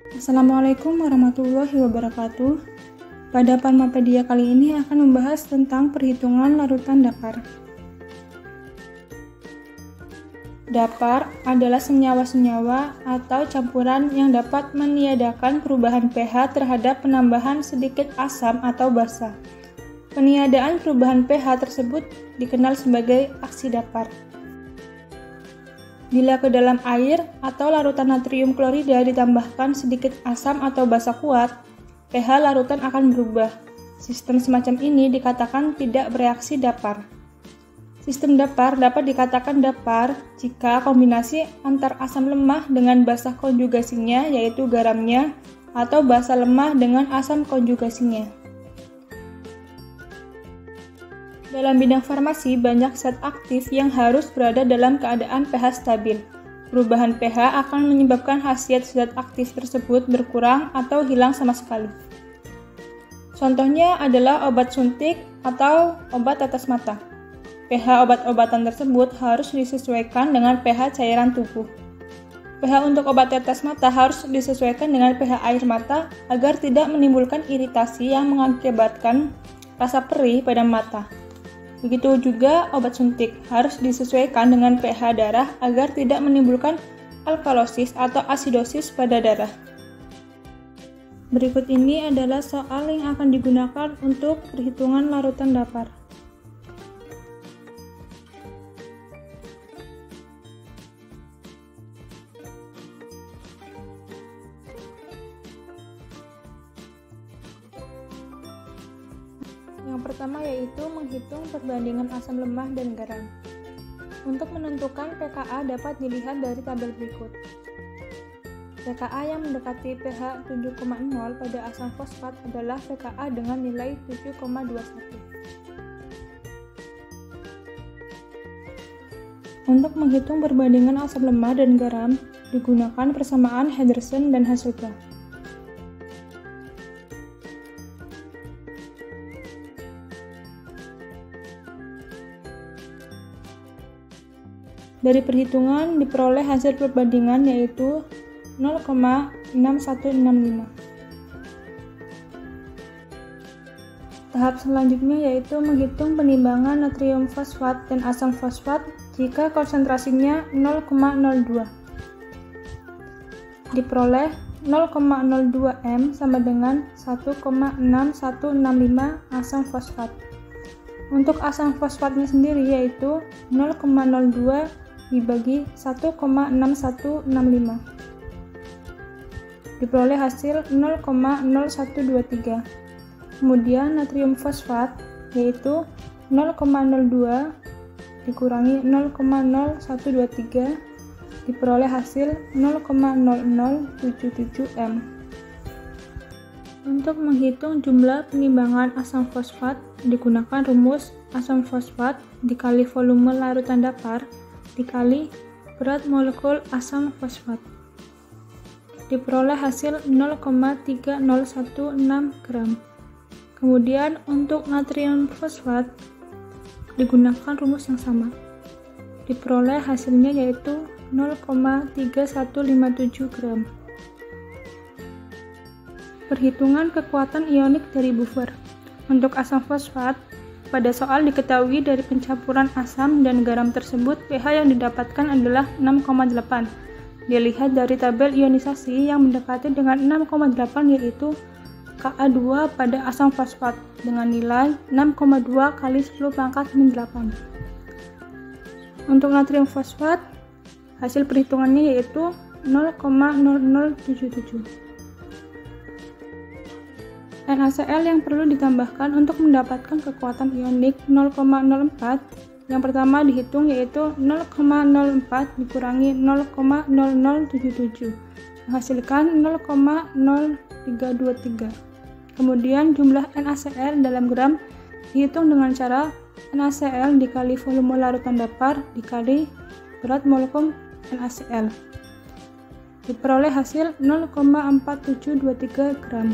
Assalamualaikum warahmatullahi wabarakatuh. Pada Farmapedia kali ini akan membahas tentang perhitungan larutan dapar. Dapar adalah senyawa-senyawa atau campuran yang dapat meniadakan perubahan pH terhadap penambahan sedikit asam atau basa. Peniadaan perubahan pH tersebut dikenal sebagai aksi dapar. Bila ke dalam air atau larutan natrium klorida ditambahkan sedikit asam atau basa kuat, pH larutan akan berubah. Sistem semacam ini dikatakan tidak bereaksi dapar. Sistem dapar dapat dikatakan dapar jika kombinasi antar asam lemah dengan basa konjugasinya, yaitu garamnya, atau basa lemah dengan asam konjugasinya. Dalam bidang farmasi, banyak zat aktif yang harus berada dalam keadaan pH stabil. Perubahan pH akan menyebabkan khasiat zat aktif tersebut berkurang atau hilang sama sekali. Contohnya adalah obat suntik atau obat tetes mata. pH obat-obatan tersebut harus disesuaikan dengan pH cairan tubuh. pH untuk obat tetes mata harus disesuaikan dengan pH air mata agar tidak menimbulkan iritasi yang mengakibatkan rasa perih pada mata. Begitu juga obat suntik harus disesuaikan dengan pH darah agar tidak menimbulkan alkalosis atau asidosis pada darah. Berikut ini adalah soal yang akan digunakan untuk perhitungan larutan dapar. Yang pertama yaitu menghitung perbandingan asam lemah dan garam. Untuk menentukan pKa dapat dilihat dari tabel berikut. pKa yang mendekati pH 7,0 pada asam fosfat adalah pKa dengan nilai 7,21. Untuk menghitung perbandingan asam lemah dan garam, digunakan persamaan Henderson dan Hasselbalch. Dari perhitungan diperoleh hasil perbandingan yaitu 0,6165. Tahap selanjutnya yaitu menghitung penimbangan natrium fosfat dan asam fosfat jika konsentrasinya 0,02. Diperoleh 0,02 m sama dengan 1,6165 asam fosfat. Untuk asam fosfatnya sendiri yaitu 0,02 dibagi 1,6165. Diperoleh hasil 0,0123. Kemudian natrium fosfat yaitu 0,02 dikurangi 0,0123 diperoleh hasil 0,0077 m. Untuk menghitung jumlah penimbangan asam fosfat, digunakan rumus asam fosfat dikali volume larutan dapar dikali berat molekul asam fosfat. Diperoleh hasil 0,3016 gram. Kemudian untuk natrium fosfat digunakan rumus yang sama. Diperoleh hasilnya yaitu 0,3157 gram. Perhitungan kekuatan ionik dari buffer. Untuk asam fosfat, pada soal diketahui dari pencampuran asam dan garam tersebut pH yang didapatkan adalah 6,8. Dilihat dari tabel ionisasi yang mendekati dengan 6,8 yaitu Ka2 pada asam fosfat dengan nilai 6,2 kali 10⁻⁸. Untuk natrium fosfat, hasil perhitungannya yaitu 0,0077. NaCl yang perlu ditambahkan untuk mendapatkan kekuatan ionik 0,04. Yang pertama dihitung yaitu 0,04 dikurangi 0,0077 menghasilkan 0,0323. Kemudian jumlah NaCl dalam gram dihitung dengan cara NaCl dikali volume larutan dapar dikali berat molekul NaCl. Diperoleh hasil 0,4723 gram.